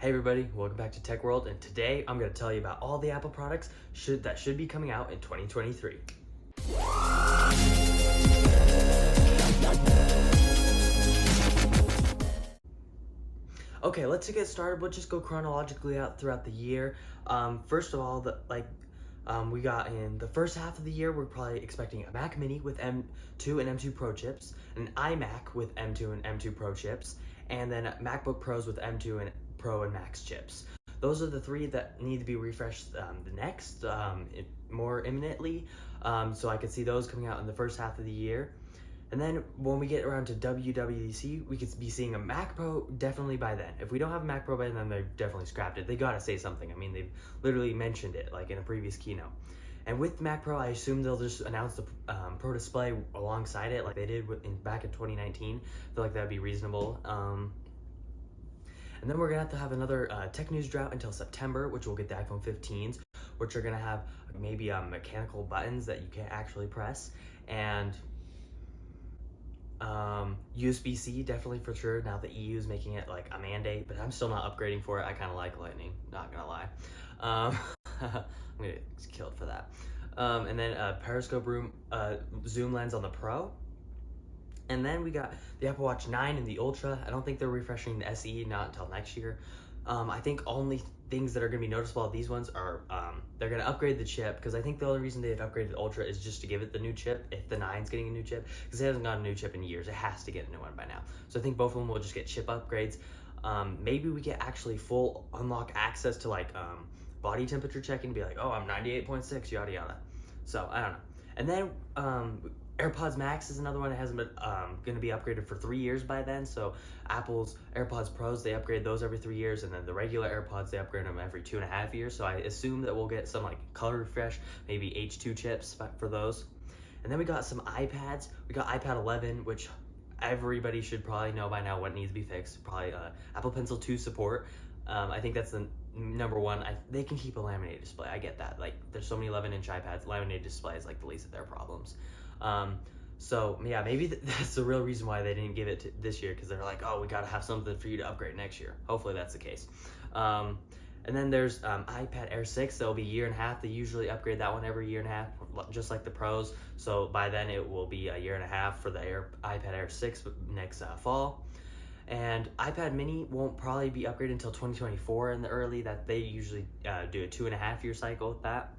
Hey everybody, welcome back to Tech World, and today I'm going to tell you about all the Apple products that should be coming out in 2023. Okay, let's get started. We'll just go chronologically out throughout the year. First of all, we got in the first half of the year, we're probably expecting a Mac Mini with M2 and M2 Pro chips, an iMac with M2 and M2 Pro chips, and then MacBook Pros with M2 and Pro and Max chips. Those are the three that need to be refreshed more imminently. So I could see those coming out in the first half of the year. And then when we get around to WWDC, we could be seeing a Mac Pro definitely by then. If we don't have a Mac Pro by then, they've definitely scrapped it. They gotta say something. I mean, they've literally mentioned it like in a previous keynote. And with Mac Pro, I assume they'll just announce the Pro Display alongside it like they did back in 2019. I feel like that'd be reasonable. And then we're gonna have another tech news drought until September, which we'll get the iPhone 15s, which are gonna have maybe mechanical buttons that you can't actually press, and USB-C definitely for sure. Now the EU is making it like a mandate, but I'm still not upgrading for it. I kind of like Lightning, not gonna lie. I'm gonna get killed for that. And then periscope zoom lens on the Pro. And then we got the Apple Watch 9 and the Ultra. I don't think they're refreshing the SE, not until next year. I think only things that are going to be noticeable of these ones are they're going to upgrade the chip, because I think the only reason they've upgraded the Ultra is just to give it the new chip, if the 9's getting a new chip, because it hasn't gotten a new chip in years. It has to get a new one by now. So I think both of them will just get chip upgrades. Maybe we get actually full unlock access to like body temperature checking, to be like, oh, I'm 98.6, yada yada. So I don't know. And then AirPods Max is another one that hasn't been going to be upgraded for 3 years by then. So Apple's AirPods Pros, they upgrade those every 3 years, and then the regular AirPods, they upgrade them every 2.5 years. So I assume that we'll get some like color refresh, maybe H2 chips for those. And then we got some iPads. We got iPad 11, which everybody should probably know by now what needs to be fixed. Probably Apple Pencil 2 support. I think that's the number one. They can keep a laminated display. I get that. Like, there's so many 11-inch iPads. Laminated display is like the least of their problems. So yeah, maybe that's the real reason why they didn't give it this year, because they're like, oh, we gotta have something for you to upgrade next year. Hopefully that's the case. And then there's iPad Air 6. That'll be 1.5 years. They usually upgrade that one every 1.5 years, just like the Pros. So by then it will be 1.5 years for the iPad Air 6 next fall. And iPad Mini won't probably be upgraded until 2024 in the early. That they usually do a 2.5 year cycle with that.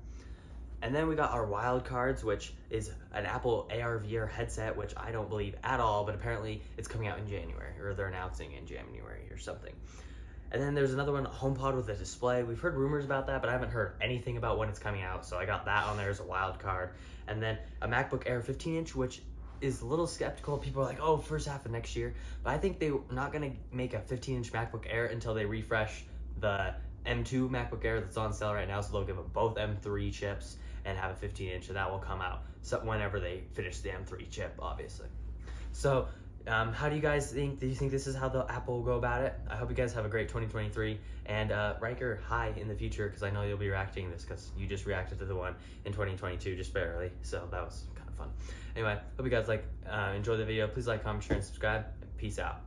And then we got our wild cards, which is an Apple AR/VR headset, which I don't believe at all, but apparently it's coming out in January, or they're announcing in January or something. And then there's another one, HomePod with a display. We've heard rumors about that, but I haven't heard anything about when it's coming out, so I got that on there as a wild card. And then a MacBook Air 15-inch, which is a little skeptical. People are like, oh, first half of next year. But I think they're not gonna make a 15-inch MacBook Air until they refresh the M2 MacBook Air that's on sale right now, so they'll give them both M3 chips and have a 15-inch, and that will come out whenever they finish the M3 chip, obviously. So how do you guys think? Do you think this is how the Apple will go about it? I hope you guys have a great 2023, and Riker, hi in the future, because I know you'll be reacting to this, because you just reacted to the one in 2022 just barely, so that was kind of fun. Anyway, hope you guys enjoy the video. Please like, comment, share, and subscribe. Peace out.